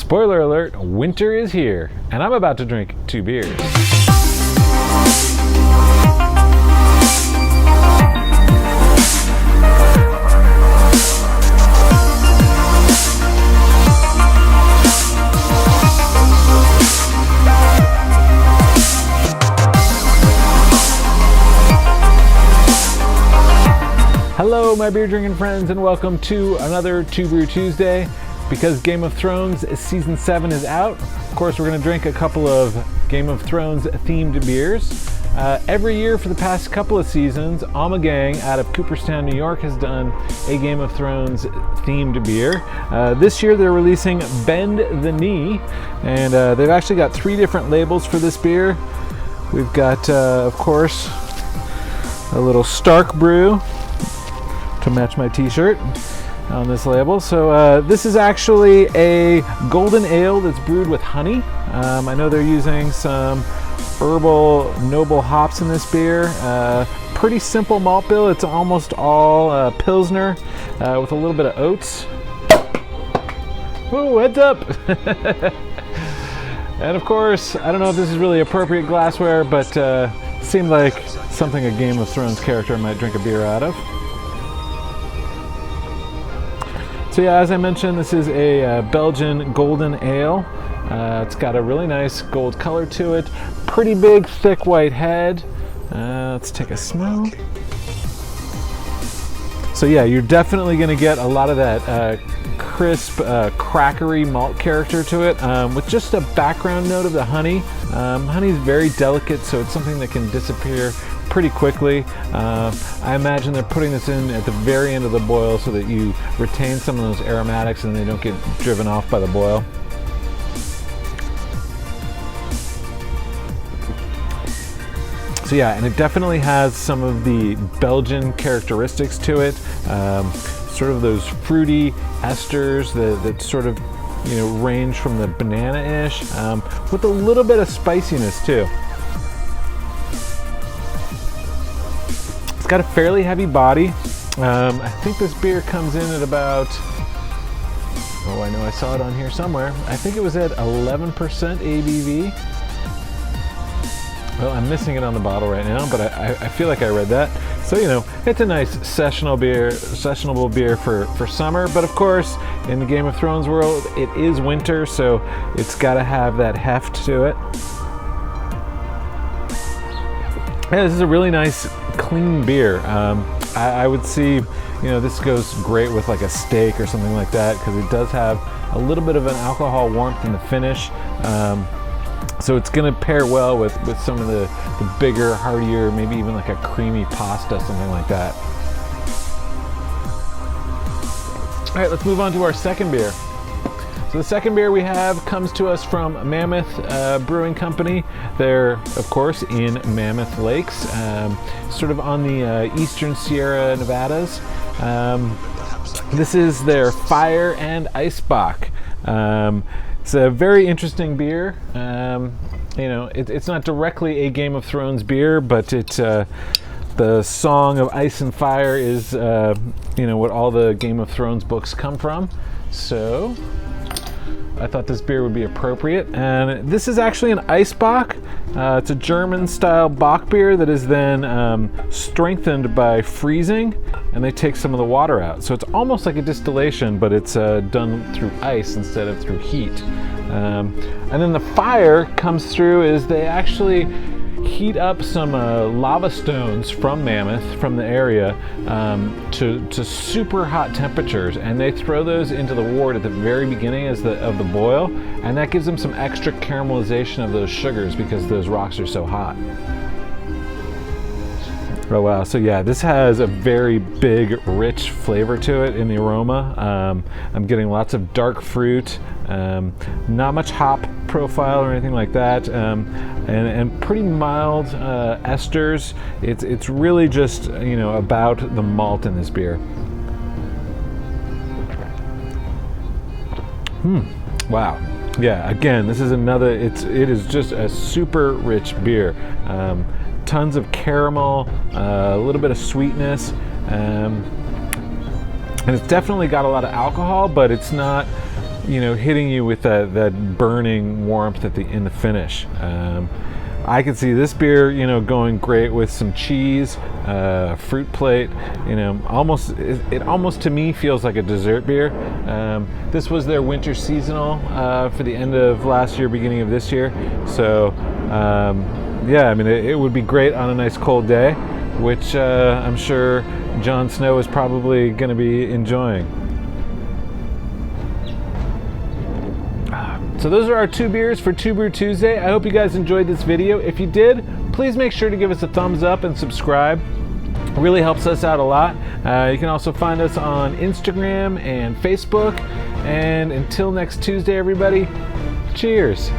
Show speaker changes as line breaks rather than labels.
Spoiler alert, winter is here, and I'm about to drink 2 beers. Hello, my beer drinking friends, and welcome to another Two Brew Tuesday. Because Game of Thrones Season 7 is out, of course, we're going to drink a couple of Game of Thrones themed beers. Every year for the past couple of seasons, Ommegang out of Cooperstown, New York has done a Game of Thrones themed beer. This year they're releasing Bend the Knee, and they've actually got 3 different labels for this beer. We've got, of course, a little Stark Brew to match my t-shirt on this label. So this is actually a golden ale that's brewed with honey. I know they're using some herbal noble hops in this beer. Pretty simple malt bill. It's almost all Pilsner with a little bit of oats. Whoa, heads up! And of course, I don't know if this is really appropriate glassware, but seemed like something a Game of Thrones character might drink a beer out of. So yeah, as I mentioned, this is a Belgian golden ale. It's got a really nice gold color to it. Pretty big, thick white head. Let's take a smell. So yeah, you're definitely going to get a lot of that crisp, crackery malt character to it, with just a background note of the honey. Honey is very delicate, so it's something that can disappear pretty quickly. I imagine they're putting this in at the very end of the boil so that you retain some of those aromatics and they don't get driven off by the boil. So yeah, and it definitely has some of the Belgian characteristics to it. Sort of those fruity esters that sort of, you know, range from the banana-ish, with a little bit of spiciness too. It's got a fairly heavy body. I think this beer comes in at about, oh, I know I saw it on here somewhere. I think it was at 11% ABV. Well, I'm missing it on the bottle right now, but I feel like I read that. So, you know, it's a nice sessionable beer for summer. But of course, in the Game of Thrones world, it is winter, so it's got to have that heft to it. Yeah, this is a really nice, clean beer. I would see, you know, this goes great with like a steak or something like that, because it does have a little bit of an alcohol warmth in the finish. So it's going to pair well with some of the bigger, heartier, maybe even like a creamy pasta, something like that. All right, let's move on to our second beer. So the second beer we have comes to us from Mammoth Brewing Company. They're, of course, in Mammoth Lakes, sort of on the eastern Sierra Nevadas. This is their Fire and Ice Bock. It's a very interesting beer. You know, it's not directly a Game of Thrones beer, but it's the Song of Ice and Fire is, you know, what all the Game of Thrones books come from. So I thought this beer would be appropriate. And this is actually an Ice Bock. It's a German-style Bock beer that is then strengthened by freezing, and they take some of the water out. So it's almost like a distillation, but it's done through ice instead of through heat. And then the fire comes through is they actually heat up some lava stones from Mammoth, from the area, to super hot temperatures, and they throw those into the wort at the very beginning of the boil, and that gives them some extra caramelization of those sugars because those rocks are so hot. Oh wow, so yeah, this has a very big, rich flavor to it in the aroma. I'm getting lots of dark fruit, not much hop profile or anything like that, and pretty mild esters. It's really just, you know, about the malt in this beer. Wow. Yeah, again, this is another, it is just a super rich beer. Tons of caramel, a little bit of sweetness, and it's definitely got a lot of alcohol, but it's not, hitting you with that burning warmth in the finish. I could see this beer, going great with some cheese, fruit plate. It almost to me feels like a dessert beer. This was their winter seasonal for the end of last year, beginning of this year. So, it would be great on a nice cold day, which I'm sure Jon Snow is probably going to be enjoying. So those are our 2 beers for 2 Brew Tuesday. I hope you guys enjoyed this video. If you did, please make sure to give us a thumbs up and subscribe. It really helps us out a lot. You can also find us on Instagram and Facebook. And until next Tuesday, everybody, cheers.